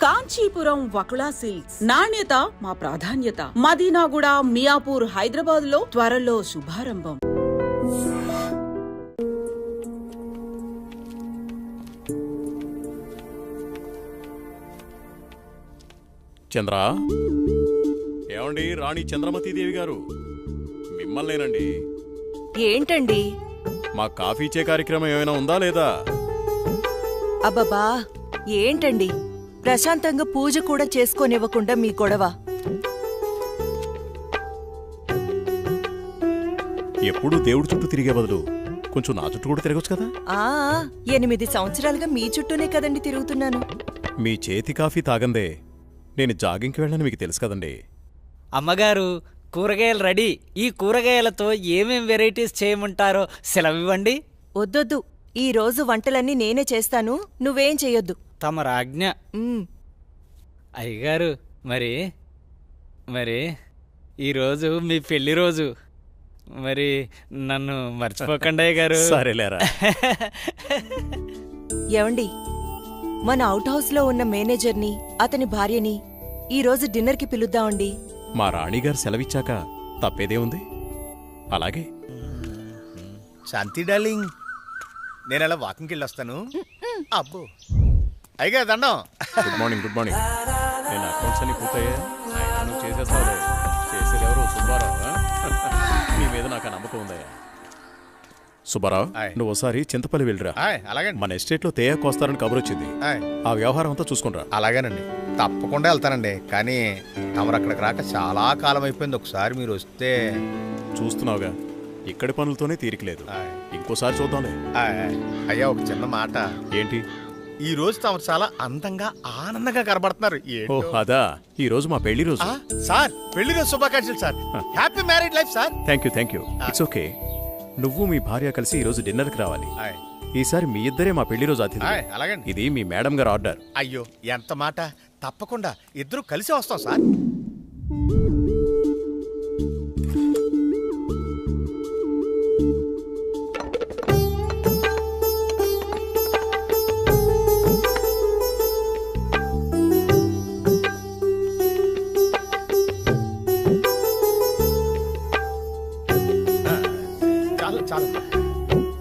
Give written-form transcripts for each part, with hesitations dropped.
Kanchipuram Vakula silks, నాణ్యత మా ప్రాధాన్యత. మదీనాగూడ, మియాపూర్, హైదరాబాద్ లో త్వరలో శుభారంభం. చంద్ర, ఏమండి? రాణి చంద్రమతీదేవి గారు, మిమ్మల్నేనండి. ఏంటండి? మా కాఫీ ఇచ్చే కార్యక్రమం ఏమైనా ఉందా లేదా? అబ్బబ్బా, ఏంటండి ప్రశాంతంగా పూజ కూడా చేసుకోనివ్వకుండా మీ గొడవ? ఎప్పుడు దేవుడి చుట్టూ తిరిగే బదులు కొంచెం నా చుట్టూ కూడా తిరగచ్చు కదా. 8 సంవత్సరాలుగా మీ చుట్టూనే కదండి తిరుగుతున్నాను. మీ చేతి కాఫీ తాగందే నేను జాగింగ్కి వెళ్ళని మీకు తెలుసు కదండి. అమ్మగారు, కూరగాయలు రెడీ. ఈ కూరగాయలతో ఏమేం వెరైటీస్ చేయమంటారో సెలవివ్వండి. వద్దొద్దు, ఈ రోజు వంటలన్నీ నేనే చేస్తాను, నువ్వేం చెయ్యొద్దు. తమరాజ్ఞ. అయ్యగారు, మరి ఈరోజు మీ పెళ్లి రోజు. మరి నన్ను మర్చిపోకండి అయ్యగారు. సరేలేరా. ఏవండి, మన అవుట్ హౌస్ లో ఉన్న మేనేజర్ని, అతని భార్యని ఈరోజు డిన్నర్కి పిలుద్దామండి. మా రాణిగారు సెలవిచ్చాక తప్పేదే ఉంది. అలాగే. శాంతి డార్లింగ్, నేను అలా వాకింగ్కి వెళ్ళొస్తాను. అబ్బో అయ్యగా దండం. Good morning. Good morning. నేను అకౌంట్స్ అన్ని పూర్తయ్యా. నువ్వు చేసేస్తావు. చేసేదెవరు? సుబ్బారావు. నీ మీద నాకు ఆ నమ్మకం ఉందయ్యా. సుబ్బారావు, నువ్వు ఒకసారి చింతపల్లి వెళ్ళిరా. అలాగే. మన ఎస్టేట్ లో తేయాకు వస్తారని కబురు వచ్చింది. ఆ వ్యవహారం అంతా చూసుకుంటా. అలాగేనండి, తప్పకుండా వెళ్తానండి. కానీ తమరు అక్కడికి రాక చాలా కాలం అయిపోయింది. ఒకసారి మీరు వస్తే. చూస్తున్నావుగా, ఇక్కడి పనులతోనే తీరికలేదు. ఇంకోసారి చూద్దాంలే. అయ్యా, ఒక చిన్న మాట. ఏంటి? ఈ రోజు తమరు చాలా అందంగా ఆనందంగా కనబడుతున్నారు. అదా, ఈ రోజు మా పెళ్లి రోజు. సార్, పెళ్లి రోజు శుభాకాంక్షలు sir. Happy married life sir. Thank you. It's okay. నువ్వు మీ భార్య కలిసి ఈ రోజు డిన్నర్కి రావాలి. ఈసారి మీ ఇద్దరే మా పెళ్లి రోజు అతిథి. అలాగే. ఇది మీ మేడం గారు ఆర్డర్. అయ్యో, ఎంత మాట. తప్పకుండా ఇద్దరు కలిసి వస్తాం సార్.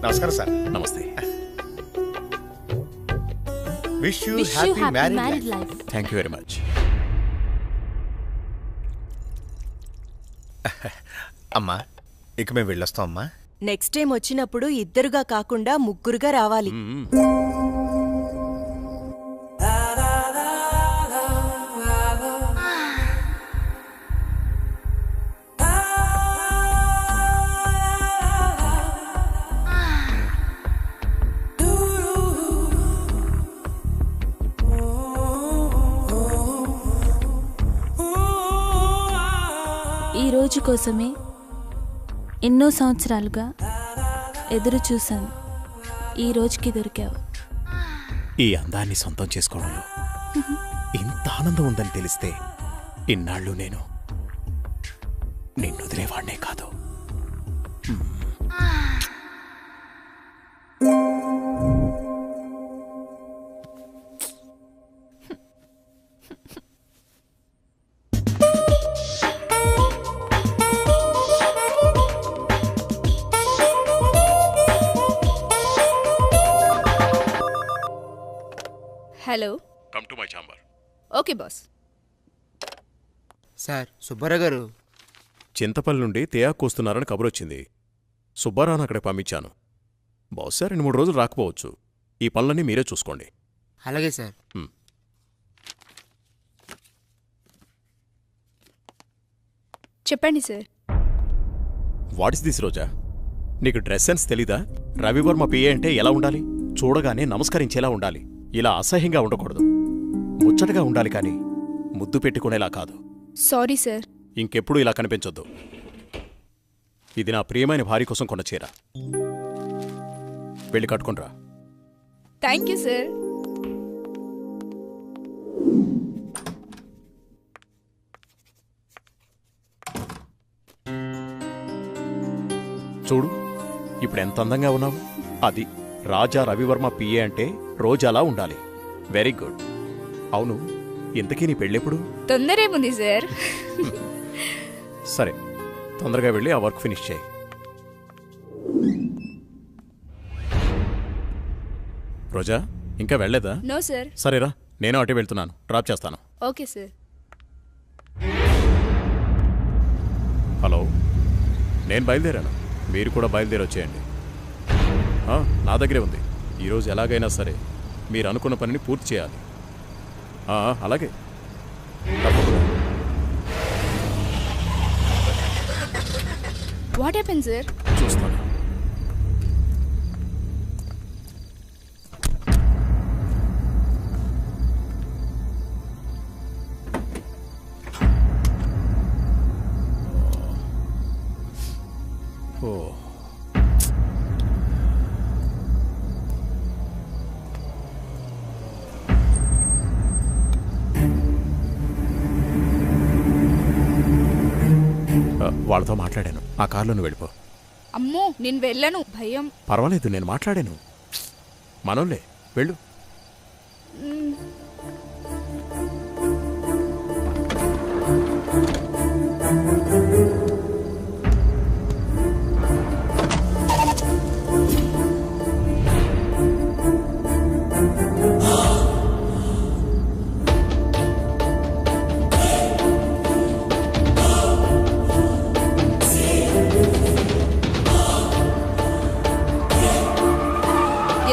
నమస్కారం సార్. నమస్తే. Wish you happy married life. Thank you very much. అమ్మా, ఇక మేము వెళ్ళొస్తాం అమ్మా. నెక్స్ట్ టైం వచ్చినప్పుడు ఇద్దరుగా కాకుండా ముగ్గురుగా రావాలి. ఈ రోజు కోసమే ఎన్నో సంవత్సరాలుగా ఎదురు చూశాను. ఈ రోజుకి దొరికావు. ఈ అందాన్ని సొంతం చేసుకోవడంలో ఇంత ఆనందం ఉందని తెలిస్తే ఇన్నాళ్ళు నేను నిన్ను వదిలేవాడినే కాదు. Hello, come to my chamber. Okay boss. Sir, Subbarao గారు చింతపల్లి నుండి తేయాకు వస్తున్నారని కబురొచ్చింది. సుబ్బారావును అక్కడికి పంపించాను. బహుశా 2-3 రోజులు రాకపోవచ్చు. ఈ పనులన్నీ మీరే చూసుకోండి. అలాగే సార్. చెప్పండి సార్. వాట్ ఇస్ దిస్ రోజా? నీకు డ్రెస్ సెన్స్ తెలీదా? రవివర్మ పిఏ అంటే ఎలా ఉండాలి? చూడగానే నమస్కరించేలా ఉండాలి. ఇలా అసహ్యంగా ఉండకూడదు. ముచ్చటగా ఉండాలి, కానీ ముద్దు పెట్టుకునేలా కాదు. Sorry sir. ఇంకెప్పుడు ఇలా కనిపించొద్దు. ఇది నా ప్రియమైన భార్య కోసం కొన్న చీర. వెళ్ళి కట్టుకుంట్రా. Thank you sir. చూడు, ఇప్పుడు ఎంత అందంగా ఉన్నావు. అది రాజా రవివర్మ పిఏ అంటే రోజాలా ఉండాలి. Very good. అవును, ఇంతకీ నీ పెళ్ళెప్పుడు? తొందరేముంది సార్. సరే, తొందరగా వెళ్ళి ఆ వర్క్ ఫినిష్ చేయి. రోజా, ఇంకా వెళ్ళలేదా? No sir. సరేరా, నేను అటే వెళ్తున్నాను, డ్రాప్ చేస్తాను. Okay sir. హలో, నేను బయలుదేరాను, మీరు కూడా బయలుదేరి వచ్చేయండి. నా దగ్గరే ఉంది. ఈరోజు ఎలాగైనా సరే మీరు అనుకున్న పనిని పూర్తి చేయాలి. అలాగే, తప్పకుండా. What happen sir? చూస్తాను. ఓ, వాళ్ళతో మాట్లాడాను. ఆ కారులో నువ్వు వెళ్ళిపో. అమ్మో, నేను వెళ్ళను, భయం. పర్వాలేదు, నేను మాట్లాడాను. మనోళ్ళే, వెళ్ళు.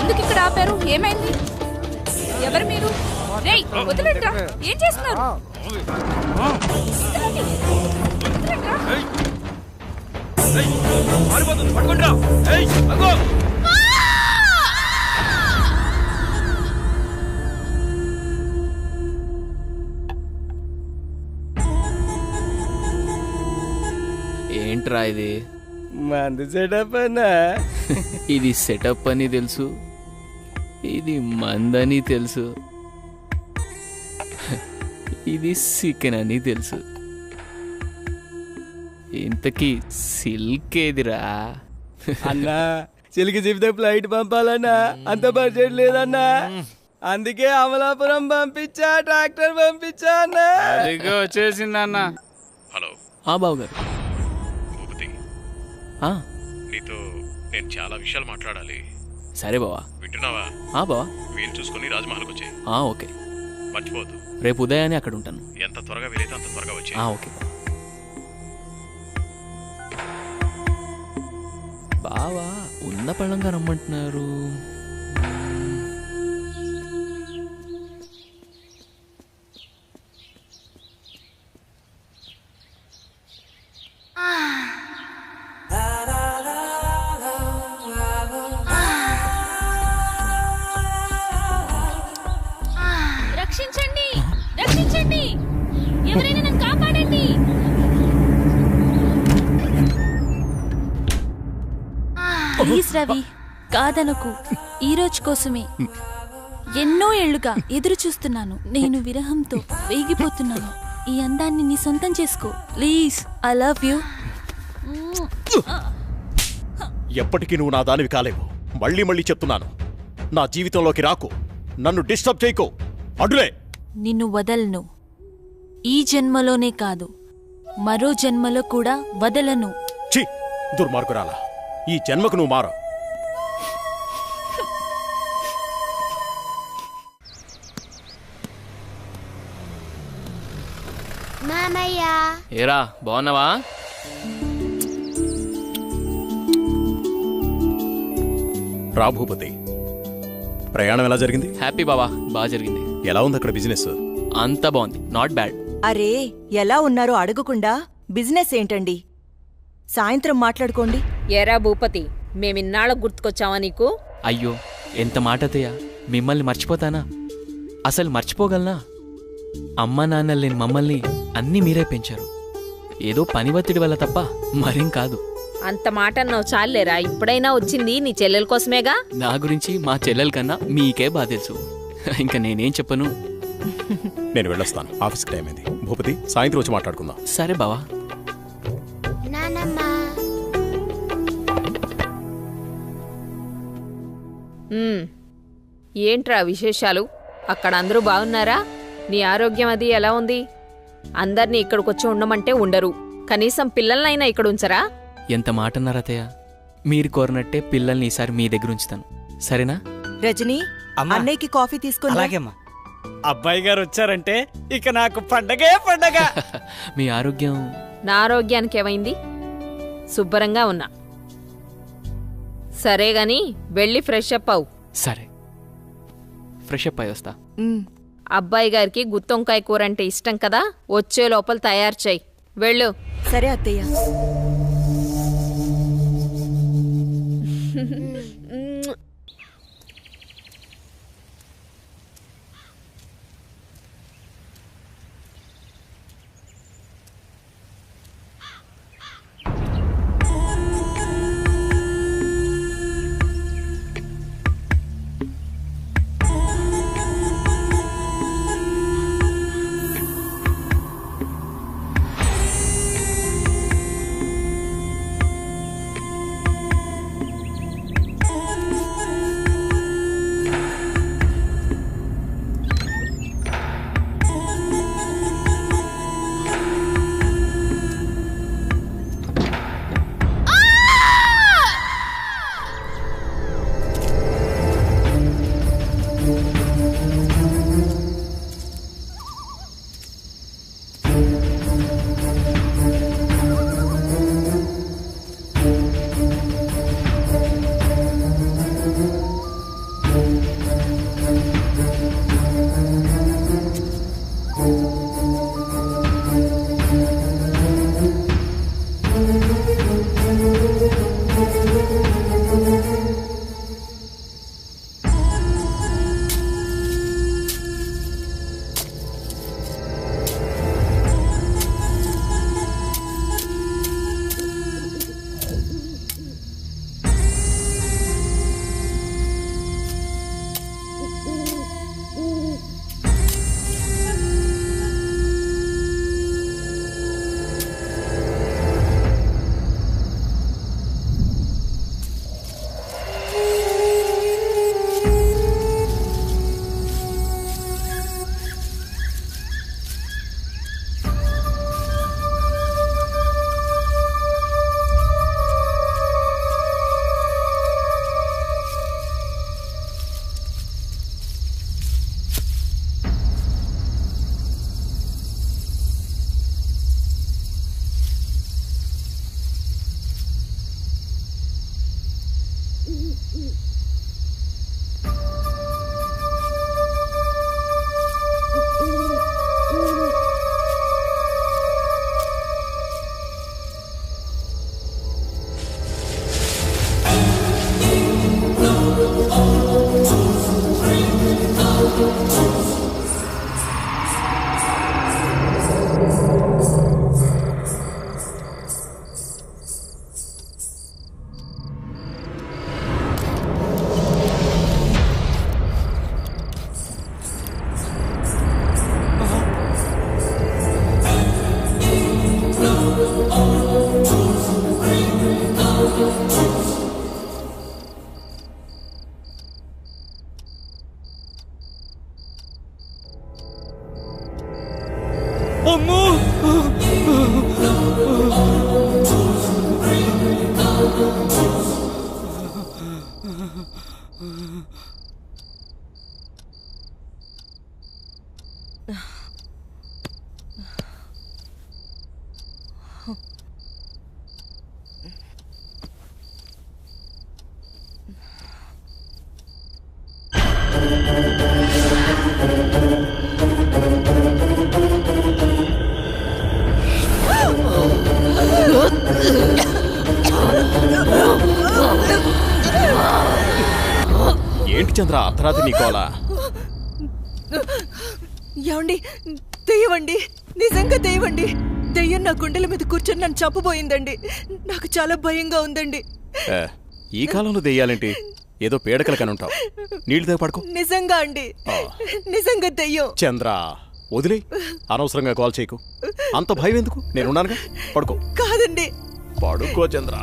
ఎందుకు ఇక్కడ ఆపారు? ఏమైంది? ఎవరు మీరు? రేయ్, వదలండ్రా. ఏం చేస్తున్నారు? వదలండి. వదలండ్రా. ఏంట్రా ఇది? మంది సెటప్ అన్నా. ఇది సెటప్ అని తెలుసు, ఇది మందని తెలుసు, ఇది చికెన్ అని తెలుసు. ఇంతకీ సిల్క్ ఏదిరా? అన్నా, చిలికి చెబితే ఫ్లైట్ పంపాలన్నా, అంత బడ్జెట్ లేదన్నా. అందుకే అమలాపురం పంపించా, ట్రాక్టర్ పంపించా అన్నా. అదిగో వచ్చేసింది అన్న. హలో బాబు గారు. భూపతి, నీతో నేను చాలా విషయాలు మాట్లాడాలి. సరే బావా. వింటున్నావా? బావా, వీలు చూసుకుని రాజమహల్కి వచ్చాయి. ఓకే. మర్చిపోవద్దు. రేపు ఉదయాన్నే అక్కడ ఉంటాను. ఎంత త్వరగా వీలైతే అంత త్వరగా వచ్చాయి. ఓకే బావా. ఉన్న పళ్ళంగా రమ్మంటున్నారు. రక్షించండి, రక్షించండి, ఎవరైనా నన్ను కాపాడండి. ప్లీజ్ రవి, కాదనకు. ఈ రోజు కోసమే ఎన్నో ఏళ్లుగా ఎదురు చూస్తున్నాను. నేను విరహంతో వేగిపోతున్నాను. ఈ అందాన్ని నీ సొంతం చేసుకో ప్లీజ్. I love you. ఎప్పటికీ నువ్వు నా దానివి కాలేవు. మళ్ళీ మళ్ళీ చెప్తున్నాను, నా జీవితంలోకి రాకు, నన్ను డిస్టర్బ్ చేయకు. అడ్డులే. నిన్ను వదలను. ఈ జన్మలోనే కాదు, మరో జన్మలో కూడా వదలను. ఛీ, దుర్మార్గురాలా, ఈ జన్మకు నువ్వు మారు. ఏరా, బాగున్నావా? రా భూపతి, ప్రయాణం ఎలా జరిగింది? హ్యాపీ బావా, బాగా జరిగింది. ఎలా ఉంది అక్కడ బిజినెస్? అంత బాగుంది, నాట్ బ్యాడ్. అరే, ఎలా ఉన్నారో అడగకుండా బిజినెస్ ఏంటండి? సాయంత్రం మాట్లాడుకోండి. ఏరా భూపతి, మేమిన్నాళ్ళకు గుర్తుకొచ్చావా నీకు? అయ్యో, ఎంత మాట అత్తయ్య, మిమ్మల్ని మర్చిపోతానా? అసలు మర్చిపోగలనా? అమ్మా నాన్నలు లేని మమ్మల్ని అన్నీ మీరే పెంచారు. ఏదో పని ఒత్తిడి వల్ల తప్ప మరేం కాదు. అంత మాట అన్నావు చాలేరా. ఇప్పుడైనా వచ్చింది నీ చెల్లెల కోసమేగా. నా గురించి మా చెల్లెల కన్నా మీకే బాగా తెలుసు. ఇంకా నేనేం చెప్పను. నేను వెళ్ళొస్తాను, ఆఫీస్కి టైం అయింది. భూపతి, సాయంత్రం వచ్చి మాట్లాడుకుందాం. సరే బావా. ఏంట్రా విశేషాలు? అక్కడ అందరూ బాగున్నారా? నీ ఆరోగ్యం అది ఎలా ఉంది? అందర్నీ ఇక్కడికొచ్చి ఉండమంటే ఉండరు. కనీసం పిల్లలనైనా ఇక్కడ ఉంచరా? ఎంత మాట అన్నారు అత్తయ్య. మీరు కోరినట్టే పిల్లల్ని ఈసారి మీ దగ్గర ఉంచుతాను, సరేనా? రజనీ, అన్నయ్యకి కాఫీ తీసుకొని రా. అలాగేమ్మా. అబ్బాయి గారు వచ్చారంటే ఇక నాకు పండగే పండగ. మీ ఆరోగ్యం నా ఆరోగ్యానికి ఏమైంది? శుభ్రంగా ఉన్నా. సరే గాని వెళ్ళి ఫ్రెష్ అప్ అవు. సరే, ఫ్రెష్ అప్ అయి వస్తా. ఉమ్. అబ్బాయి గారికి గుత్తొంకాయ కూర అంటే ఇష్టం కదా, వచ్చే లోపల తయారు చేయి. వెళ్ళు. సరే అత్తయ్య. అమ్మో! ఏంటి చంద్ర అర్ధరాత్రి నీకోలా? ఏమండి, దెయ్యమండి, నిజంగా దెయ్యమండి. దెయ్యం నా గుండెల మీద కూర్చొని నన్ను చంపబోయిందండి. నాకు చాలా భయంగా ఉందండి. ఈ కాలంలో దెయ్యాలేంటి? ఏదో పేడకల కనుంటావు. నీళ్ళు దగ్గర పడుకో. నిజంగా అండి, నిజంగా దెయ్యం. చంద్ర వదిలే, అనవసరంగా కాల్ చేయకు. అంత భయం ఎందుకు? నేనున్నానుగా, పడుకో. కాదండి, పడుకో చంద్ర.